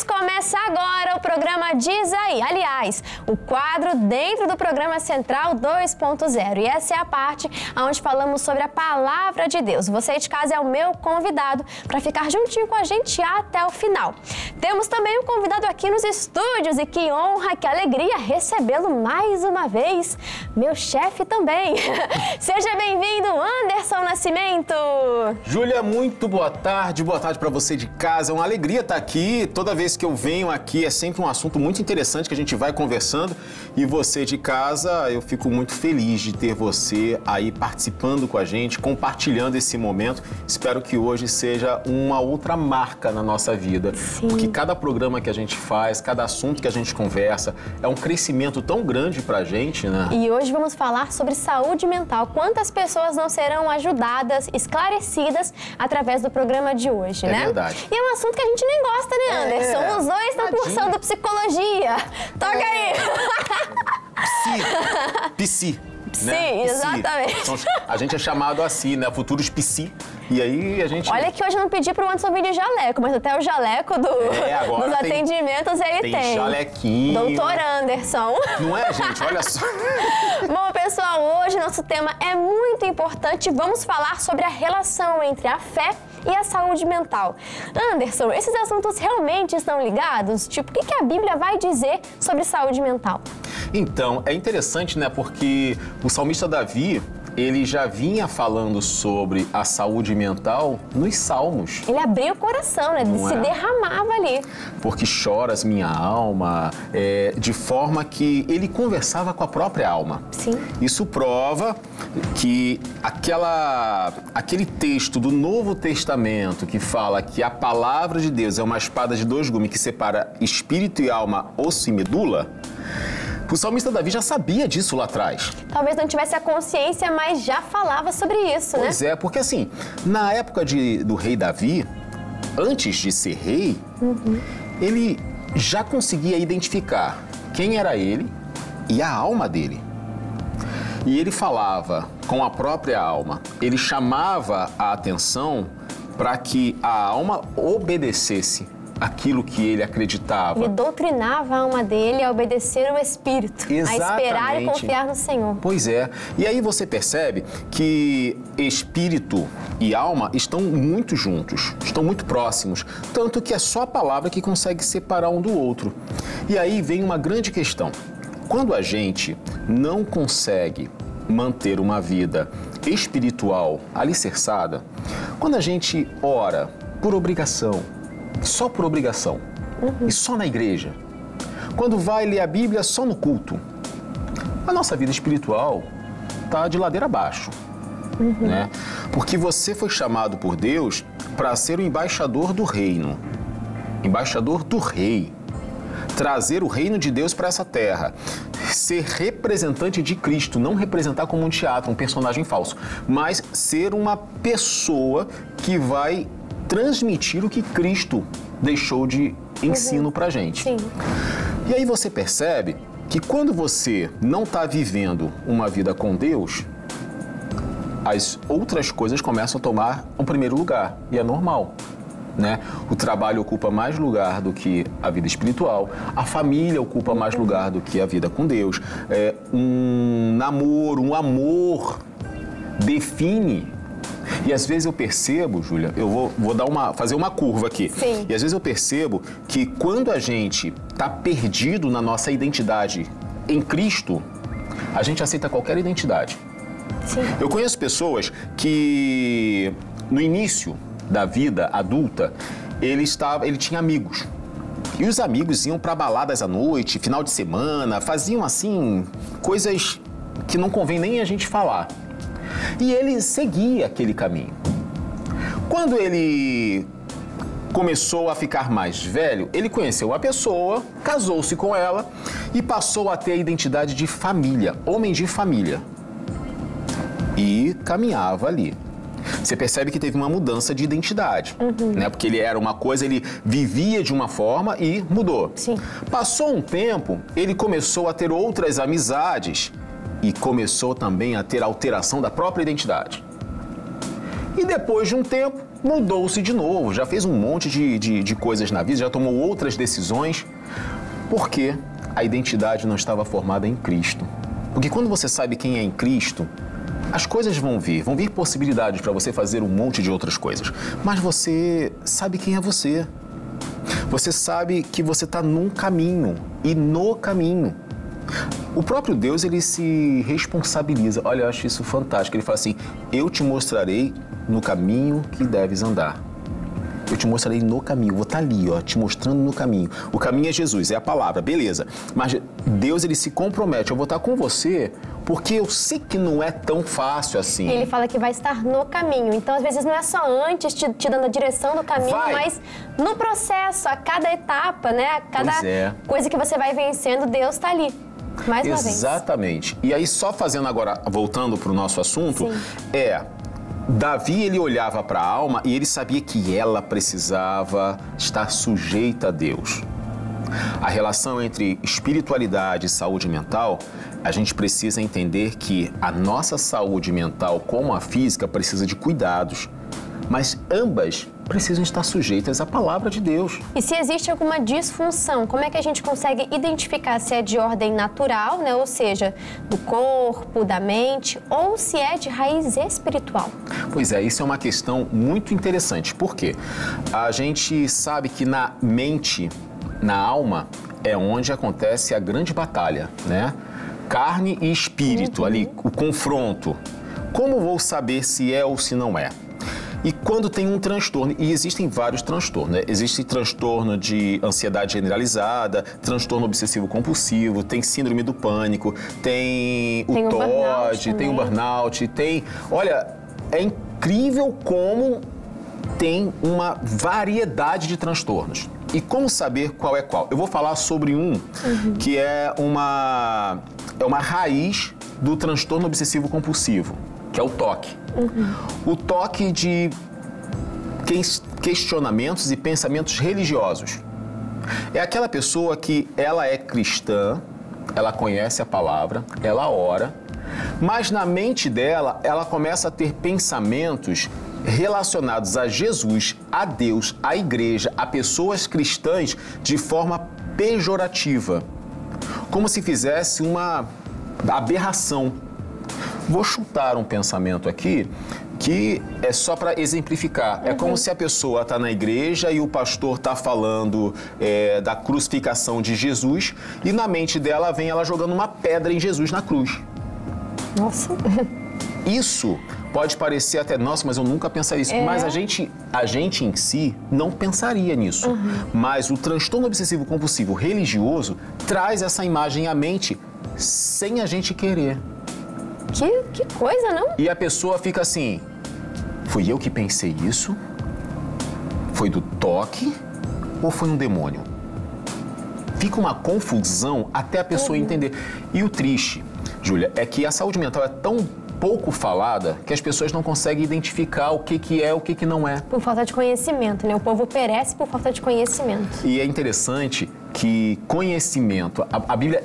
Começa agora o programa Diz Aí. Aliás, o quadro dentro do programa Central 2.0. E essa é a parte onde falamos sobre a palavra de Deus. Você de casa é o meu convidado para ficar juntinho com a gente até o final. Temos também um convidado aqui nos estúdios e que honra, que alegria recebê-lo mais uma vez. Meu chefe também. Seja bem-vindo, Anderson Nascimento. Júlia, muito boa tarde para você de casa. É uma alegria estar aqui. Toda vez que eu venho aqui é sempre um assunto muito interessante que a gente vai conversando. E você de casa, eu fico muito feliz de ter você aí participando com a gente, compartilhando esse momento. Espero que hoje seja uma outra marca na nossa vida. Sim. Porque cada programa que a gente faz, cada assunto que a gente conversa, é um crescimento tão grande pra gente, né? E hoje vamos falar sobre saúde mental. Quantas pessoas não serão ajudadas, esclarecidas através do programa de hoje, né? É verdade. E é um assunto que a gente nem gosta, né, Anderson? Os dois estão cursando psicologia. Toca aí! Psi. Sim, né? exatamente. Então, a gente é chamado assim, né? Futuros psi. E aí a gente... Olha que hoje eu não pedi pro Anderson vir de jaleco, mas até o jaleco dos atendimentos ele tem. Jalequinho. Doutor Anderson. Não é, gente? Olha só. Bom, pessoal, hoje nosso tema é muito importante. Vamos falar sobre a relação entre a fé e a saúde mental. Anderson, esses assuntos realmente estão ligados? Tipo, o que a Bíblia vai dizer sobre saúde mental? Então, é interessante, né? Porque o salmista Davi, ele já vinha falando sobre a saúde mental nos Salmos. Ele abriu o coração, né? Derramava ali. Porque choras minha alma, de forma que ele conversava com a própria alma. Sim. Isso prova que aquele texto do Novo Testamento que fala que a palavra de Deus é uma espada de dois gumes que separa espírito e alma, osso e medula. O salmista Davi já sabia disso lá atrás. Talvez não tivesse a consciência, mas já falava sobre isso, né? Pois é, porque assim, na época do rei Davi, antes de ser rei, ele já conseguia identificar quem era ele e a alma dele. E ele falava com a própria alma, ele chamava a atenção para que a alma obedecesse aquilo que ele acreditava. Ele doutrinava a alma dele a obedecer o Espírito, Exatamente. A esperar e confiar no Senhor. Pois é. E aí você percebe que Espírito e alma estão muito juntos, estão muito próximos, tanto que é só a palavra que consegue separar um do outro. E aí vem uma grande questão. Quando a gente não consegue manter uma vida espiritual alicerçada, quando a gente ora por obrigação, só por obrigação, e só na igreja, quando vai ler a Bíblia só no culto, a nossa vida espiritual está de ladeira abaixo, né? Porque você foi chamado por Deus para ser o embaixador do reino, embaixador do rei, trazer o reino de Deus para essa terra, ser representante de Cristo, não representar como um teatro, um personagem falso, mas ser uma pessoa que vai transmitir o que Cristo deixou de ensino pra gente. Sim. E aí você percebe que quando você não está vivendo uma vida com Deus, as outras coisas começam a tomar um primeiro lugar, e é normal, né? O trabalho ocupa mais lugar do que a vida espiritual, a família ocupa mais lugar do que a vida com Deus, um namoro, um amor define. E às vezes eu percebo, Júlia, eu vou fazer uma curva aqui. Sim. E às vezes eu percebo que quando a gente está perdido na nossa identidade em Cristo, a gente aceita qualquer identidade. Sim. Eu conheço pessoas que no início da vida adulta, ele tinha amigos. E os amigos iam para baladas à noite, final de semana, faziam assim coisas que não convém nem a gente falar. E ele seguia aquele caminho. Quando ele começou a ficar mais velho, ele conheceu uma pessoa, casou-se com ela e passou a ter a identidade de família, homem de família. E caminhava ali. Você percebe que teve uma mudança de identidade, né? Porque ele era uma coisa, ele vivia de uma forma e mudou. Sim. Passou um tempo, ele começou a ter outras amizades e começou também a ter alteração da própria identidade. E depois de um tempo, mudou-se de novo, já fez um monte de coisas na vida, já tomou outras decisões, porque a identidade não estava formada em Cristo. Porque quando você sabe quem é em Cristo, as coisas vão vir possibilidades para você fazer um monte de outras coisas, mas você sabe quem é você. Você sabe que você está num caminho e no caminho. O próprio Deus, ele se responsabiliza. Olha, eu acho isso fantástico. Ele fala assim, eu te mostrarei no caminho que deves andar. Eu te mostrarei no caminho, vou estar ali, ó, te mostrando no caminho. O caminho é Jesus, é a palavra, beleza. Mas Deus, ele se compromete, eu vou estar com você, porque eu sei que não é tão fácil assim. Ele fala que vai estar no caminho. Então, às vezes, não é só antes te dando a direção do caminho, mas no processo, a cada etapa, né? A cada coisa que você vai vencendo, Deus está ali. Mais uma vez. Exatamente. E aí, só fazendo agora, voltando para o nosso assunto, Davi, ele olhava para a alma e ele sabia que ela precisava estar sujeita a Deus. A relação entre espiritualidade e saúde mental, a gente precisa entender que a nossa saúde mental, como a física, precisa de cuidados, mas ambas precisam estar sujeitas à palavra de Deus. E se existe alguma disfunção, como é que a gente consegue identificar se é de ordem natural, né? Ou seja, do corpo, da mente, ou se é de raiz espiritual? Pois é, isso é uma questão muito interessante. Por quê? A gente sabe que na mente, na alma, é onde acontece a grande batalha, né? Carne e espírito, ali, o confronto. Como vou saber se é ou se não é? E quando tem um transtorno, e existem vários transtornos, né? Existe transtorno de ansiedade generalizada, transtorno obsessivo-compulsivo, tem síndrome do pânico, tem o TOD, tem o burnout, tem... Olha, é incrível como tem uma variedade de transtornos. E como saber qual é qual? Eu vou falar sobre um que é uma raiz do transtorno obsessivo-compulsivo, que é o TOC. O TOC de questionamentos e pensamentos religiosos. É aquela pessoa que ela é cristã, ela conhece a palavra, ela ora, mas na mente dela, ela começa a ter pensamentos relacionados a Jesus, a Deus, à igreja, a pessoas cristãs de forma pejorativa, como se fizesse uma aberração. Vou chutar um pensamento aqui que é só para exemplificar. É como se a pessoa está na igreja e o pastor está falando da crucificação de Jesus e na mente dela vem ela jogando uma pedra em Jesus na cruz. Nossa! Isso pode parecer até, nossa, mas eu nunca pensaria isso. Mas a gente em si não pensaria nisso. Mas o transtorno obsessivo-compulsivo religioso traz essa imagem à mente sem a gente querer. Que coisa, não? E a pessoa fica assim, fui eu que pensei isso? Foi do toque ou foi um demônio? Fica uma confusão até a pessoa entender. E o triste, Júlia, é que a saúde mental é tão pouco falada que as pessoas não conseguem identificar o que é, o que não é. Por falta de conhecimento, né? O povo perece por falta de conhecimento. E é interessante que conhecimento, a Bíblia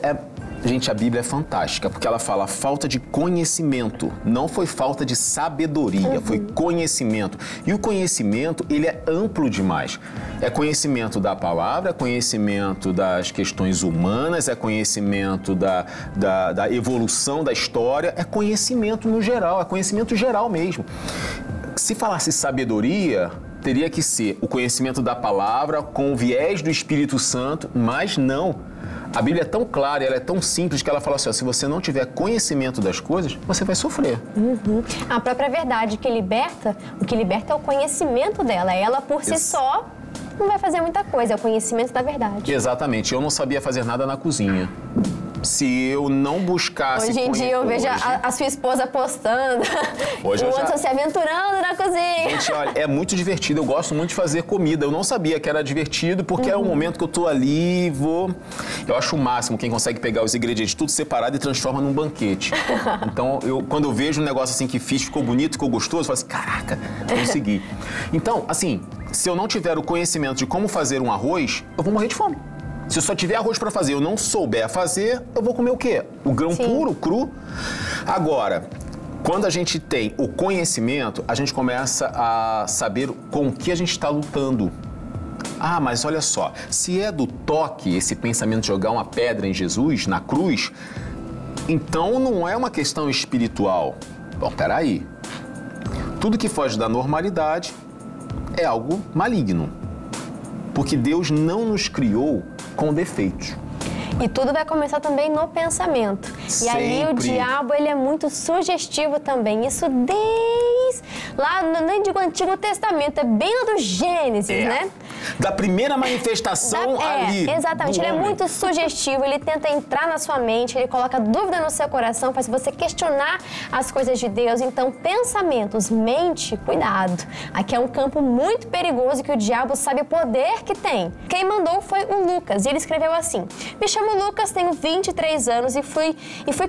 Gente, a Bíblia é fantástica, porque ela fala falta de conhecimento. Não foi falta de sabedoria, foi conhecimento. E o conhecimento, ele é amplo demais. É conhecimento da palavra, é conhecimento das questões humanas, é conhecimento da evolução da história, é conhecimento no geral, é conhecimento geral mesmo. Se falasse sabedoria, teria que ser o conhecimento da palavra com o viés do Espírito Santo, mas não. A Bíblia é tão clara, ela é tão simples que ela fala assim, ó, se você não tiver conhecimento das coisas, você vai sofrer. A própria verdade que liberta, o que liberta é o conhecimento dela. Ela por si só não vai fazer muita coisa, é o conhecimento da verdade. Exatamente. Eu não sabia fazer nada na cozinha. Se eu não buscasse... Hoje em dia eu vejo a sua esposa postando, o outro se aventurando na cozinha. Gente, olha, é muito divertido, eu gosto muito de fazer comida. Eu não sabia que era divertido, porque é um momento que eu tô ali, Eu acho o máximo quem consegue pegar os ingredientes tudo separado e transforma num banquete. Então, quando eu vejo um negócio assim que fiz, ficou bonito, ficou gostoso, eu falo assim, caraca, consegui. Então, assim, se eu não tiver o conhecimento de como fazer um arroz, eu vou morrer de fome. Se eu só tiver arroz para fazer e eu não souber fazer, eu vou comer o quê? O grão puro, cru? Agora, Quando a gente tem o conhecimento, a gente começa a saber com o que a gente está lutando. Ah, mas olha só, se é do toque esse pensamento de jogar uma pedra em Jesus, na cruz, então não é uma questão espiritual. Bom, peraí. Tudo que foge da normalidade é algo maligno. Porque Deus não nos criou com defeitos. E tudo vai começar também no pensamento. Sempre. E ali o diabo, ele é muito sugestivo também. Isso desde lá, nem digo Antigo Testamento, é bem lá do Gênesis, né? Da primeira manifestação ali. Exatamente, ele é muito sugestivo, ele tenta entrar na sua mente, ele coloca dúvida no seu coração, faz você questionar as coisas de Deus. Então, pensamentos, mente, cuidado. Aqui é um campo muito perigoso que o diabo sabe o poder que tem. Quem mandou foi o Lucas, e ele escreveu assim: me chamo Lucas, tenho 23 anos e fui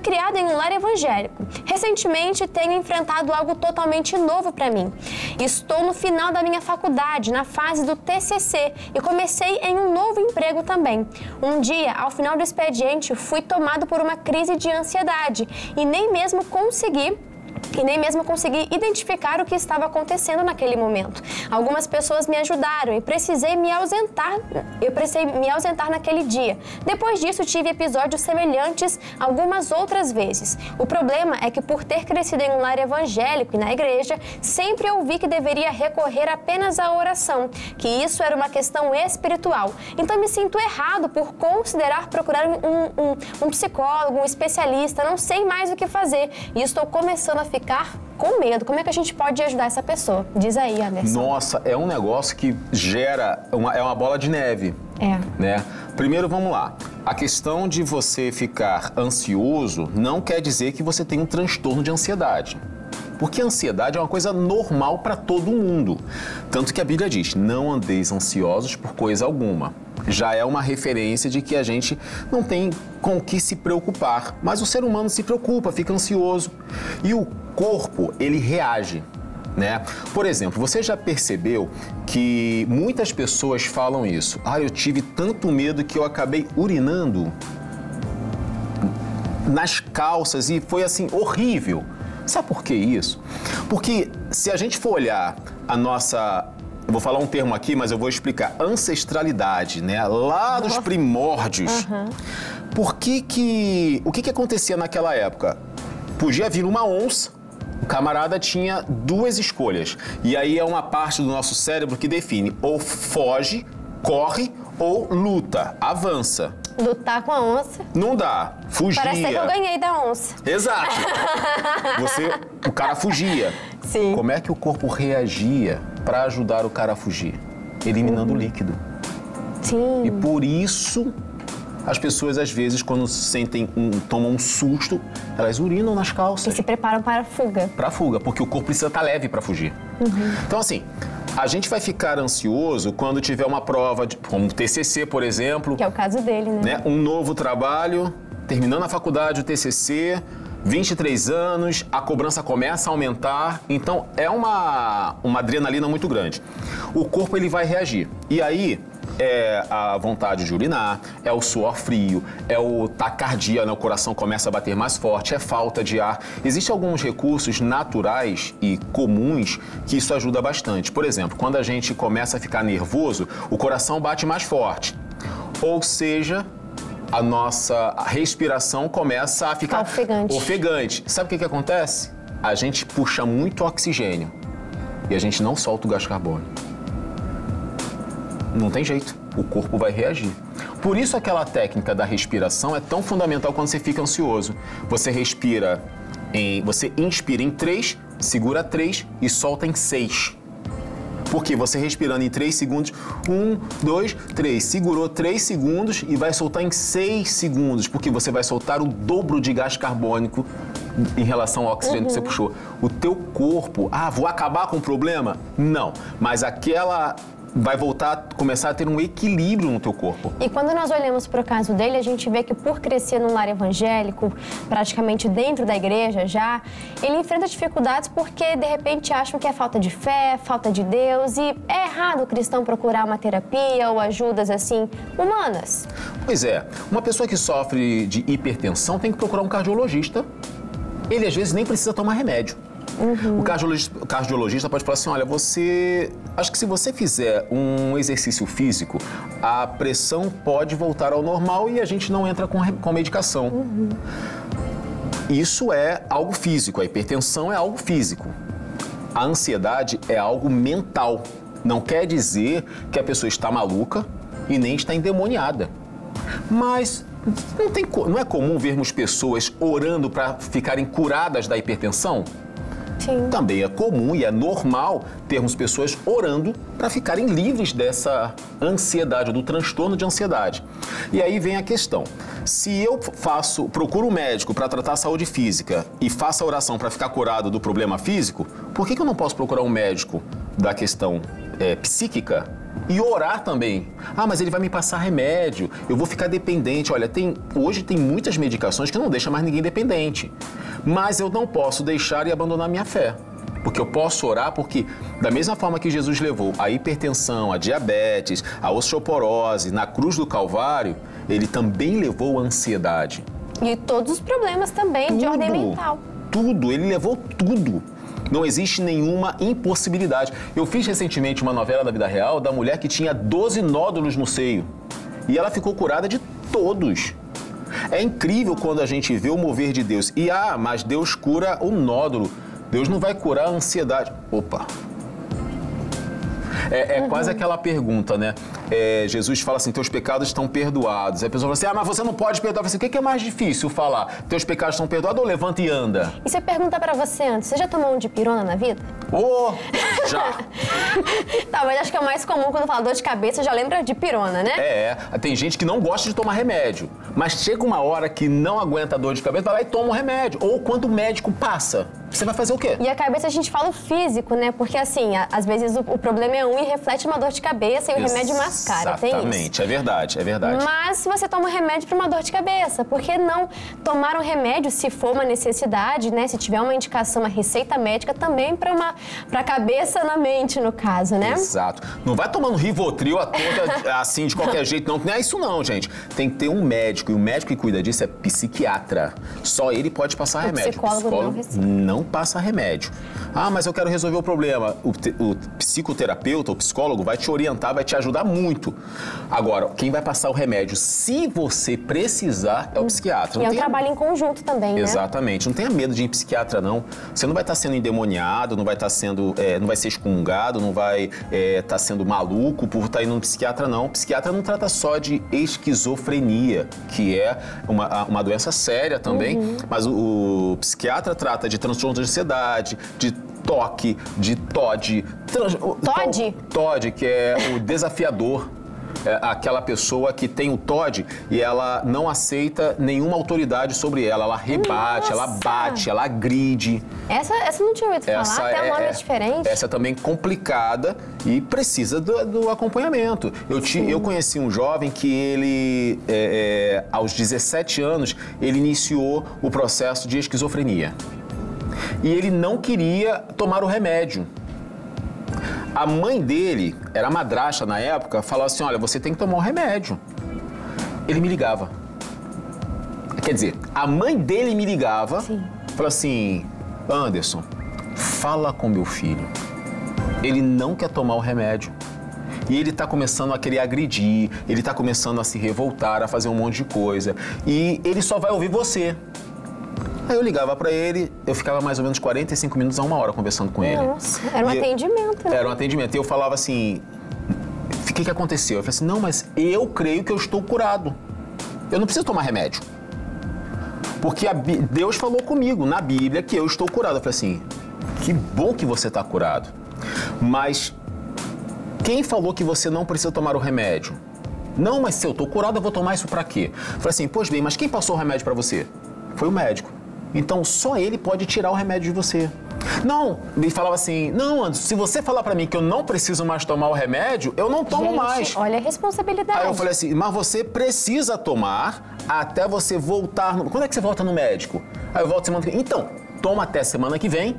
criado em um lar evangélico. Recentemente, tenho enfrentado algo totalmente novo para mim. Estou no final da minha faculdade, na fase do TCC, e comecei em um novo emprego também. Um dia, ao final do expediente, fui tomado por uma crise de ansiedade e nem mesmo consegui identificar o que estava acontecendo naquele momento. Algumas pessoas me ajudaram e precisei me ausentar naquele dia. Depois disso, tive episódios semelhantes algumas outras vezes. O problema é que, por ter crescido em um lar evangélico e na igreja, sempre ouvi que deveria recorrer apenas à oração, que isso era uma questão espiritual. Então me sinto errado por considerar procurar um psicólogo, um especialista, não sei mais o que fazer e estou começando a ficar com medo. Como é que a gente pode ajudar essa pessoa? Diz aí, Anderson. Nossa, é um negócio que gera uma bola de neve. Né? Primeiro, vamos lá. A questão de você ficar ansioso não quer dizer que você tem um transtorno de ansiedade. Porque a ansiedade é uma coisa normal para todo mundo. Tanto que a Bíblia diz, não andeis ansiosos por coisa alguma. Já é uma referência de que a gente não tem com o que se preocupar. Mas o ser humano se preocupa, fica ansioso. E o corpo, ele reage, né? Por exemplo, você já percebeu que muitas pessoas falam isso? Ah, eu tive tanto medo que eu acabei urinando nas calças e foi assim, horrível. Sabe por que isso? Porque se a gente for olhar a nossa, eu vou falar um termo aqui, mas eu vou explicar, ancestralidade, né? Lá dos primórdios. O que acontecia naquela época? Podia vir uma onça, o camarada tinha duas escolhas. E aí é uma parte do nosso cérebro que define, ou foge, corre, ou luta, avança. Lutar com a onça. Não dá. Fugia. Parece que eu ganhei da onça. Exato. O cara fugia. Sim. Como é que o corpo reagia para ajudar o cara a fugir? Eliminando o líquido. Sim. E por isso, as pessoas, às vezes, quando tomam um susto, elas urinam nas calças. E se preparam para a fuga. Para a fuga, porque o corpo precisa estar leve para fugir. Então, assim, a gente vai ficar ansioso quando tiver uma prova, como TCC, por exemplo. Que é o caso dele, né? Um novo trabalho, terminando a faculdade, o TCC, 23 anos, a cobrança começa a aumentar. Então, é uma adrenalina muito grande. O corpo, ele vai reagir. E aí, é a vontade de urinar, é o suor frio, é o taquicardia, né? O coração começa a bater mais forte, é falta de ar. Existem alguns recursos naturais e comuns que isso ajuda bastante. Por exemplo, quando a gente começa a ficar nervoso, o coração bate mais forte. Ou seja, a nossa respiração começa a ficar ofegante. Sabe o que acontece? A gente puxa muito oxigênio e a gente não solta o gás carbônico. Não tem jeito, o corpo vai reagir. Por isso aquela técnica da respiração é tão fundamental quando você fica ansioso. Você inspira em 3, segura 3 e solta em 6. Porque você respirando em 3 segundos, 1, 2, 3, segurou 3 segundos e vai soltar em 6 segundos, porque você vai soltar o dobro de gás carbônico em relação ao oxigênio que você puxou. O teu corpo, vou acabar com o problema? Não, mas vai começar a ter um equilíbrio no teu corpo. E quando nós olhamos para o caso dele, a gente vê que por crescer num lar evangélico, praticamente dentro da igreja já, ele enfrenta dificuldades porque, de repente, acham que é falta de fé, falta de Deus, e é errado o cristão procurar uma terapia ou ajudas, assim, humanas. Pois é, uma pessoa que sofre de hipertensão tem que procurar um cardiologista. ele às vezes nem precisa tomar remédio. O cardiologista pode falar assim, olha, acho que se você fizer um exercício físico, a pressão pode voltar ao normal e a gente não entra com medicação. Isso é algo físico, a hipertensão é algo físico. A ansiedade é algo mental. Não quer dizer que a pessoa está maluca e nem está endemoniada. Mas não é comum vermos pessoas orando para ficarem curadas da hipertensão? Sim. Também é comum e é normal termos pessoas orando para ficarem livres dessa ansiedade, do transtorno de ansiedade. E aí vem a questão. Se eu procuro um médico para tratar a saúde física e faço a oração para ficar curado do problema físico, por que eu não posso procurar um médico da questão psíquica e orar também? Ah, mas ele vai me passar remédio, eu vou ficar dependente. Olha, hoje tem muitas medicações que não deixam mais ninguém dependente. Mas eu não posso deixar e abandonar minha fé. Porque eu posso orar, porque da mesma forma que Jesus levou a hipertensão, a diabetes, a osteoporose na cruz do Calvário, ele também levou a ansiedade. E todos os problemas também de ordem mental. Tudo, ele levou tudo. Não existe nenhuma impossibilidade. Eu fiz recentemente uma novela da vida real da mulher que tinha 12 nódulos no seio. E ela ficou curada de todos. É incrível quando a gente vê o mover de Deus. Mas Deus cura o nódulo. Deus não vai curar a ansiedade. Opa! É quase aquela pergunta, né? Jesus fala assim, teus pecados estão perdoados. Aí a pessoa fala assim, mas você não pode perdoar. Assim, o que é mais difícil falar? Teus pecados estão perdoados ou levanta e anda? E se eu perguntar pra você antes, você já tomou um dipirona na vida? Já! Tá, mas acho que é o mais comum quando fala dor de cabeça, já lembra de pirona, né? Tem gente que não gosta de tomar remédio, mas chega uma hora que não aguenta a dor de cabeça, vai lá e toma um remédio. Ou quando o médico passa, você vai fazer o quê? E a cabeça a gente fala o físico, né? Porque assim, às vezes o problema é e reflete uma dor de cabeça e o remédio mascara, tem isso. Exatamente, é verdade. Mas se você toma um remédio para uma dor de cabeça, por que não tomar um remédio se for uma necessidade, né? Se tiver uma indicação, uma receita médica, também para cabeça na mente, no caso, né? Exato. Não vai tomando Rivotril assim, de qualquer jeito, não. Não é isso não, gente. Tem que ter um médico, e o médico que cuida disso é psiquiatra. Só ele pode passar remédio. O psicólogo não passa remédio. Ah, mas eu quero resolver o problema. O psicoterapeuta, o psicólogo, vai te orientar, vai te ajudar muito. Agora, quem vai passar o remédio, se você precisar, é o psiquiatra. E é um trabalho em conjunto também, né? Exatamente. Não tenha medo de ir em psiquiatra, não. Você não vai estar sendo endemoniado, não vai estar sendo, não vai ser excomungado, não vai estar sendo maluco por estar indo no psiquiatra, não. O psiquiatra não trata só de esquizofrenia, que é uma doença séria também, mas o psiquiatra trata de transtorno de ansiedade, de toque, de TOD. TOD? TOD, que é o desafiador. É aquela pessoa que tem o TOD e ela não aceita nenhuma autoridade sobre ela. Ela rebate, ela bate, ela agride. Essa não tinha ouvido falar, até o nome é diferente. Essa é também complicada e precisa do acompanhamento. Eu conheci um jovem que ele, aos 17 anos, ele iniciou o processo de esquizofrenia. E ele não queria tomar o remédio. A mãe dele, era madrasta na época, falou assim, olha, você tem que tomar o remédio. Ele me ligava. Quer dizer, a mãe dele me ligava, falou assim, Anderson, fala com meu filho. Ele não quer tomar o remédio. E ele está começando a querer agredir, ele está começando a se revoltar, a fazer um monte de coisa. E ele só vai ouvir você. Aí eu ligava pra ele, eu ficava mais ou menos 45 minutos a 1 hora conversando com ele. Nossa, era um atendimento, né? Era um atendimento. E eu falava assim, o que aconteceu? Eu falei assim, não, mas eu creio que eu estou curado. Eu não preciso tomar remédio. Porque Deus falou comigo na Bíblia que eu estou curado. Eu falei assim, que bom que você está curado. Mas quem falou que você não precisa tomar o remédio? Não, mas se eu estou curado, eu vou tomar isso pra quê? Eu falei assim, pois bem, mas quem passou o remédio pra você? Foi o médico. Então, só ele pode tirar o remédio de você. Não, ele falava assim, não, Anderson, se você falar pra mim que eu não preciso mais tomar o remédio, eu não tomo mais. Olha a responsabilidade. Aí eu falei assim, mas você precisa tomar até você voltar. Quando é que você volta no médico? Aí eu volto semana que vem. Então, toma até semana que vem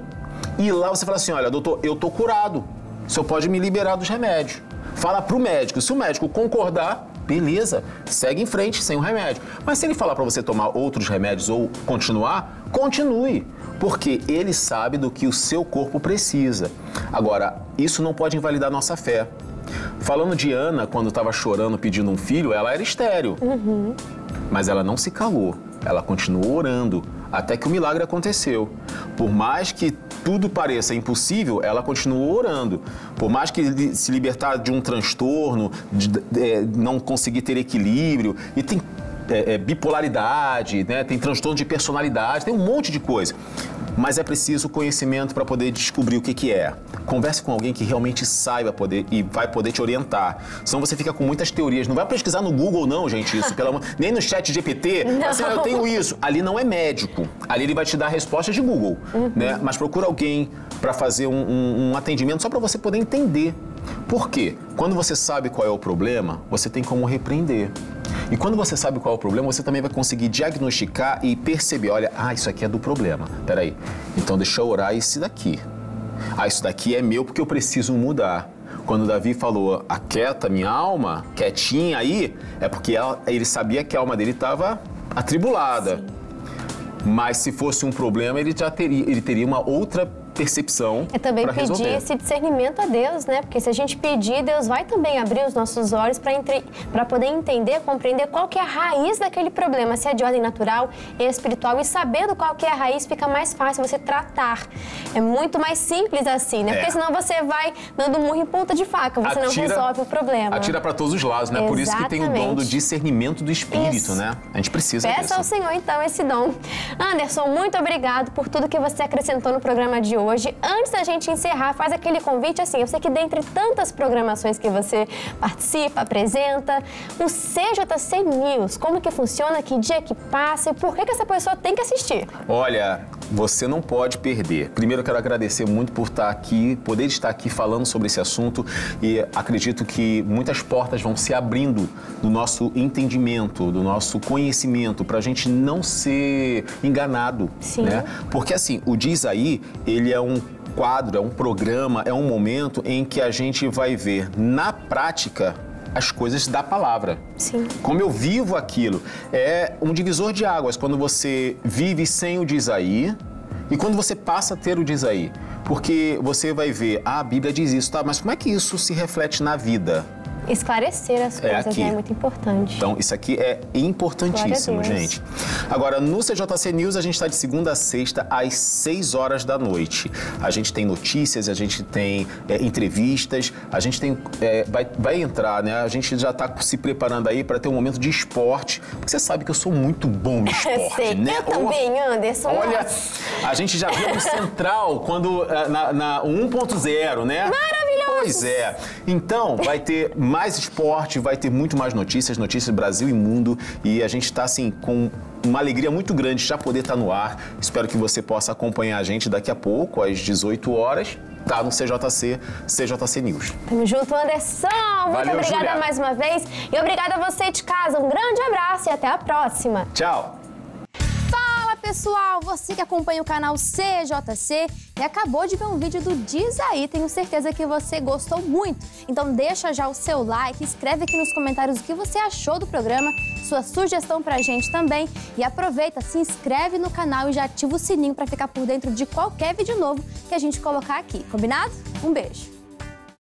e lá você fala assim, olha, doutor, eu tô curado. O senhor pode me liberar dos remédios. Fala pro médico. Se o médico concordar, beleza, segue em frente sem o remédio. Mas se ele falar para você tomar outros remédios ou continuar, continue. porque ele sabe do que o seu corpo precisa. Agora, isso não pode invalidar nossa fé. Falando de Ana, quando estava chorando pedindo um filho, ela era estéril. Mas ela não se calou, ela continuou orando até que o milagre aconteceu. Por mais que tudo pareça impossível, ela continuou orando. Por mais que se libertar de um transtorno, não conseguir ter equilíbrio, e tem bipolaridade, né? Tem transtorno de personalidade, tem um monte de coisa. Mas é preciso conhecimento para poder descobrir o que é. Converse com alguém que realmente saiba e vai poder te orientar. Senão você fica com muitas teorias. Não vai pesquisar no Google não, gente, isso. Nem no chat GPT. Assim, eu tenho isso. Ali não é médico. Ali ele vai te dar a resposta de Google. Né? Mas procura alguém para fazer um atendimento só para você poder entender. Por quê? Quando você sabe qual é o problema, você tem como repreender. E quando você sabe qual é o problema, você também vai conseguir diagnosticar e perceber, olha, isso aqui é do problema. Peraí, então deixa eu orar isso daqui. Isso daqui é meu porque eu preciso mudar. Quando Davi falou, aquieta minha alma, quietinha aí, é porque ele sabia que a alma dele estava atribulada. Sim. Mas se fosse um problema, ele teria uma outra percepção. É também pedir esse discernimento a Deus, né? Porque se a gente pedir, Deus vai também abrir os nossos olhos para poder entender, compreender qual que é a raiz daquele problema, se é de ordem natural, espiritual, e sabendo qual que é a raiz, fica mais fácil você tratar. É muito mais simples assim, né? Porque senão você vai dando murro em ponta de faca, você não resolve o problema. Atira para todos os lados, né? Por isso que tem o dom do discernimento do espírito, né? A gente precisa disso. Peça ao Senhor, então, esse dom. Anderson, muito obrigado por tudo que você acrescentou no programa de hoje. Antes da gente encerrar, faz aquele convite, assim, eu sei que dentre tantas programações que você participa, apresenta, o CJC News, como que funciona, que dia que passa e por que essa pessoa tem que assistir? Olha, você não pode perder. Primeiro, eu quero agradecer muito por estar aqui, poder estar aqui falando sobre esse assunto, e acredito que muitas portas vão se abrindo do nosso entendimento, do nosso conhecimento, para a gente não ser enganado, né? Porque assim, o Diz Aí, ele é um quadro, é um programa, é um momento em que a gente vai ver na prática as coisas da palavra. Sim. Como eu vivo aquilo. É um divisor de águas quando você vive sem o Diz Aí e quando você passa a ter o Diz Aí. Porque você vai ver, a Bíblia diz isso, tá? Mas como é que isso se reflete na vida? Esclarecer as coisas é muito importante. Então, isso aqui é importantíssimo, gente. Agora, no CJC News, a gente está de segunda a sexta, às 6 horas da noite. A gente tem notícias, a gente tem entrevistas, a gente tem, vai entrar, né? A gente já está se preparando aí para ter um momento de esporte, porque você sabe que eu sou muito bom no esporte, sei, né? Eu também, Anderson. Olha, a gente já viu no Central, quando na 1.0, né? Maravilhoso! Pois é. Então, vai ter mais esporte, vai ter muito mais notícias Brasil e mundo, e a gente está assim com uma alegria muito grande de já poder estar no ar. Espero que você possa acompanhar a gente daqui a pouco, às 18 horas, tá no CJC News. Tamo junto, Anderson! Muito obrigada, Julia, mais uma vez, e obrigada a você de casa. Um grande abraço e até a próxima. Tchau! Pessoal, você que acompanha o canal CJC e acabou de ver um vídeo do Diz Aí, tenho certeza que você gostou muito. Então deixa já o seu like, escreve aqui nos comentários o que você achou do programa, sua sugestão pra gente também. E aproveita, se inscreve no canal e já ativa o sininho para ficar por dentro de qualquer vídeo novo que a gente colocar aqui, combinado? Um beijo!